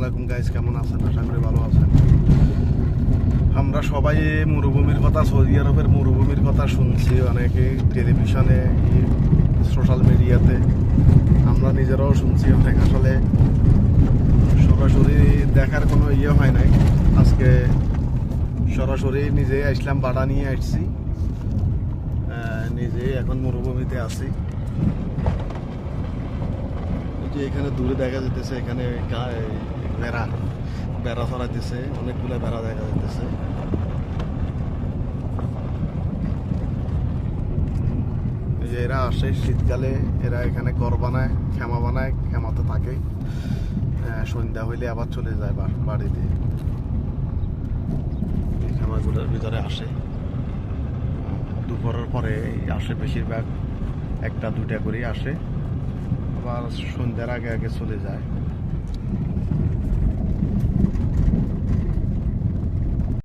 আলাইকুম গাইস, কেমন আছেন? আশা করি ভালো আছেন। আমরা সবাই মরুভূমির কথা, সৌদি আরবের মরুভূমির কথা শুনছি অনেকে টেলিভিশনে, সোশ্যাল মিডিয়াতে। আমরা নিজেরাও শুনছি অনেক। আসলে সরাসরি দেখার কোনো হয় নাই। আজকে সরাসরি নিজে আসলাম, ভাড়া নিয়ে আসছি, নিজে এখন মরুভূমিতে আছি। যে এখানে দূরে দেখা যেতেছে, এখানে বেড়া ছড়াইতেছে, অনেকগুলো বেড়া দেখা যাইতেছে। যে এরা আসে শীতকালে, এরা এখানে ঘর বানায়, খেমা বানায়, খেমাতে থাকে। সন্ধ্যা হইলে আবার চলে যায় বাড়িতে। এই খেমাগুলোর ভিতরে আসে, দুপুরের পরে আসে, বেশিরভাগ একটা দুটা করে আসে, আবার সন্ধ্যার আগে আগে চলে যায়।